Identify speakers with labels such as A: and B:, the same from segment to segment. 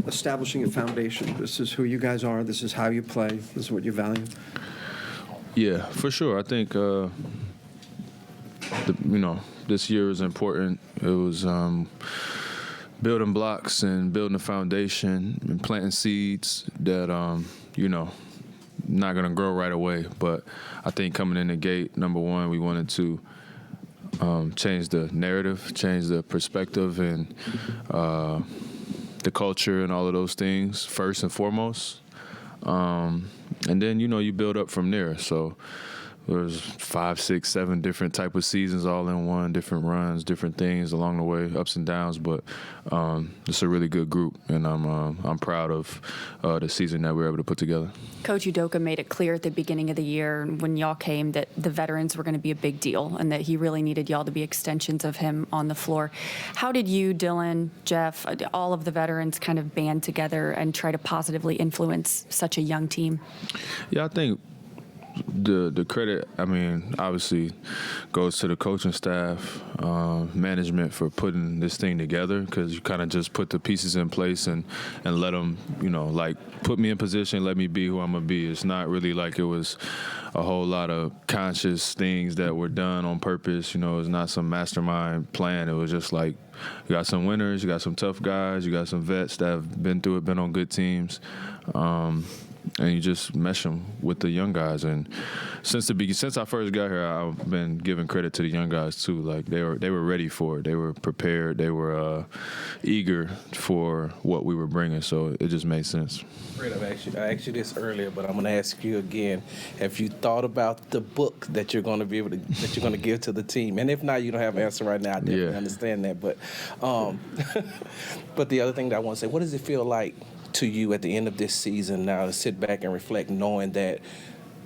A: establishing a foundation. This is who you guys are. This is how you play. This is what you value.
B: Yeah, for sure. I think this year was important. It was building blocks and building a foundation and planting seeds that not going to grow right away. But I think coming in the gate, number one, we wanted to change the narrative, change the perspective, and the culture and all of those things first and foremost. And then, you build up from there. So there's 5, 6, 7 different type of seasons all in one, different runs, different things along the way, ups and downs. But it's a really good group, and I'm proud of the season that we were able to put together.
C: Coach Udoka made it clear at the beginning of the year when y'all came that the veterans were going to be a big deal and that he really needed y'all to be extensions of him on the floor. How did you, Dylan, Jeff, all of the veterans kind of band together and try to positively influence such a young team?
B: Yeah, I think the credit, obviously goes to the coaching staff, management for putting this thing together, because you kind of just put the pieces in place and let them, put me in position, let me be who I'm going to be. It's not really like it was a whole lot of conscious things that were done on purpose. It's not some mastermind plan. It was just like, you got some winners, you got some tough guys, you got some vets that have been through it, been on good teams. And you just mesh them with the young guys. And since I first got here, I've been giving credit to the young guys too. Like they were ready for it. They were prepared. They were eager for what we were bringing. So it just made sense.
D: Fred, I asked you this earlier, but I'm going to ask you again. Have you thought about the book that you're going to be able to give to the team? And if not, you don't have an answer right now. I definitely understand that. But but the other thing that I want to say, what does it feel like to you at the end of this season now to sit back and reflect, knowing that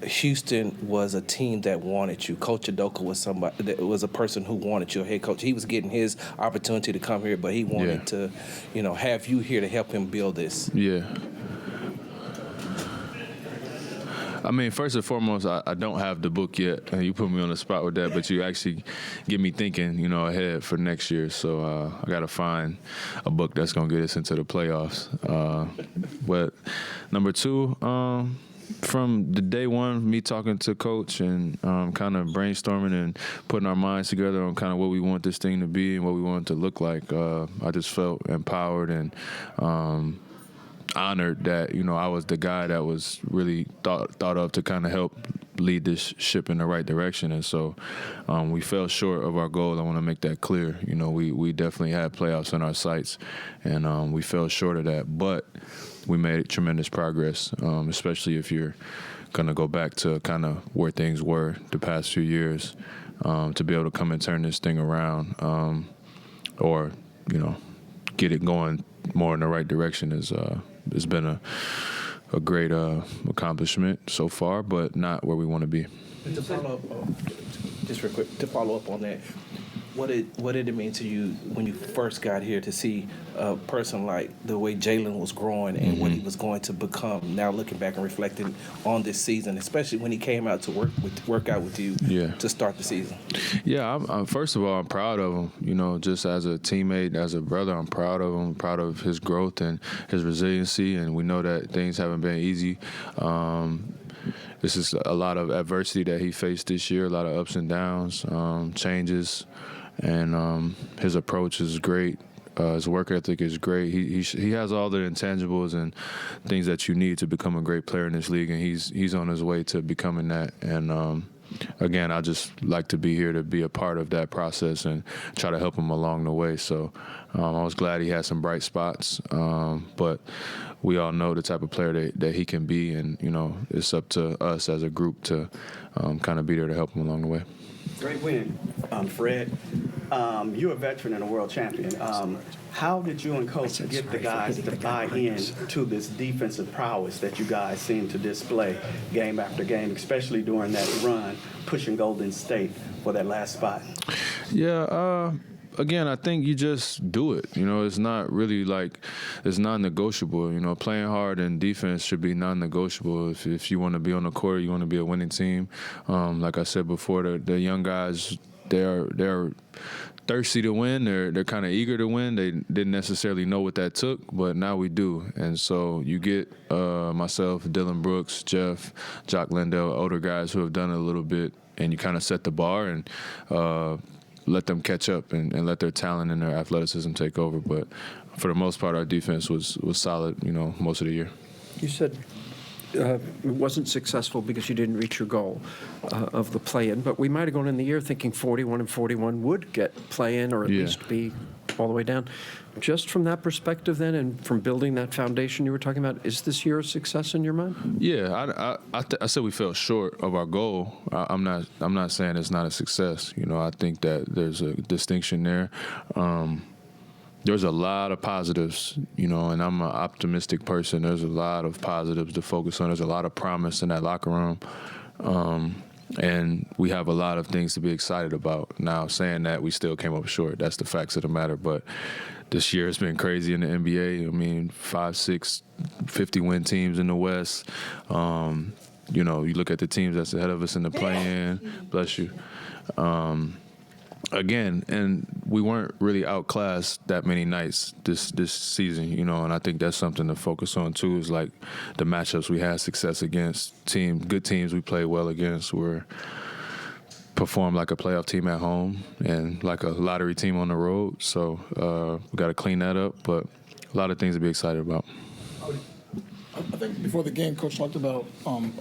D: Houston was a team that wanted you? Coach Udoka was somebody that was a person who wanted you, a head coach. He was getting his opportunity to come here, but he wanted to, have you here to help him build this.
B: Yeah. First and foremost, I don't have the book yet. You put me on the spot with that, but you actually get me thinking, ahead for next year. So I got to find a book that's going to get us into the playoffs. But number two, from the day one, me talking to Coach and kind of brainstorming and putting our minds together on kind of what we want this thing to be and what we want it to look like, I just felt empowered and honored that I was the guy that was really thought of to kind of help lead this ship in the right direction. And so we fell short of our goal. I want to make that clear. We definitely had playoffs in our sights, and we fell short of that. But we made tremendous progress, especially if you're going to go back to kind of where things were the past few years, to be able to come and turn this thing around, or get it going more in the right direction has been a great accomplishment so far, but not where we want to be.
D: To follow up, just real quick, to follow up on that, what did it mean to you when you first got here to see a person like the way Jaylen was growing and what he was going to become? Now looking back and reflecting on this season, especially when he came out to work out with you to start the season.
B: Yeah, I'm first of all, I'm proud of him. Just as a teammate, as a brother, I'm proud of him. Proud of his growth and his resiliency. And we know that things haven't been easy. This is a lot of adversity that he faced this year, a lot of ups and downs, changes. And his approach is great. His work ethic is great. He has all the intangibles and things that you need to become a great player in this league, and he's on his way to becoming that. And again, I just like to be here to be a part of that process and try to help him along the way. So I was glad he had some bright spots, but we all know the type of player that he can be, and it's up to us as a group to kind of be there to help him along the way.
E: Great win, Fred. You're a veteran and a world champion. How did you and Coach get the guys to buy in to this defensive prowess that you guys seem to display game after game, especially during that run pushing Golden State for that last spot?
B: Yeah, Again, I think you just do it. It's not really like it's non-negotiable. Playing hard and defense should be non-negotiable. If you want to be on the court, you want to be a winning team. Like I said before, the young guys, they're thirsty to win. They're kind of eager to win. They didn't necessarily know what that took, but now we do. And so you get myself, Dylan Brooks, Jeff, Jock Lindell, older guys who have done it a little bit, and you kind of set the bar and let them catch up and let their talent and their athleticism take over. But for the most part, our defense was solid, most of the year.
A: You said it wasn't successful because you didn't reach your goal of the play-in, but we might have gone in the year thinking 41-41 would get play-in or at least be all the way down. Just from that perspective then, and from building that foundation you were talking about, is this year a success in your mind?
B: Yeah, I said we fell short of our goal. I'm not saying it's not a success. I think that there's a distinction there. There's a lot of positives, and I'm an optimistic person. There's a lot of positives to focus on. There's a lot of promise in that locker room. And we have a lot of things to be excited about. Now, saying that, we still came up short. That's the facts of the matter. But this year has been crazy in the NBA. I mean, 5, 6, 50-win teams in the West. You look at the teams that's ahead of us in the play-in. Bless you. Again, and we weren't really outclassed that many nights this season, and I think that's something to focus on too, is like the matchups we had success against, good teams we played well against were performed like a playoff team at home and like a lottery team on the road. So we got to clean that up, but a lot of things to be excited about.
F: I think before the game, Coach talked about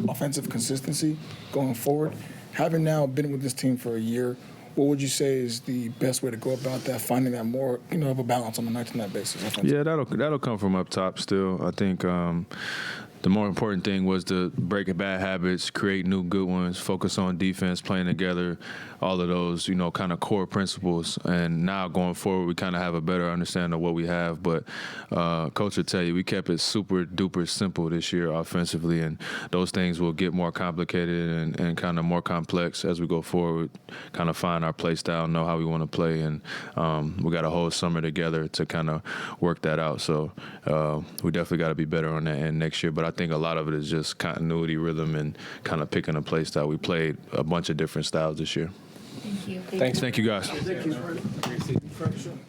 F: offensive consistency going forward. Having now been with this team for a year, what would you say is the best way to go about that, finding that more, of a balance on a night-to-night basis?
B: Yeah, that'll come from up top still. I think the more important thing was to break bad habits, create new good ones, focus on defense, playing together, all of those, kind of core principles. And now going forward, we kind of have a better understanding of what we have. But Coach will tell you, we kept it super duper simple this year offensively, and those things will get more complicated and kind of more complex as we go forward, kind of find our play style, know how we want to play. And we got a whole summer together to kind of work that out. So we definitely got to be better on that end next year. But I think a lot of it is just continuity, rhythm, and kind of picking a play style. We played a bunch of different styles this year.
C: Thank you.
B: Thanks. Thank you, guys.
F: Thank you.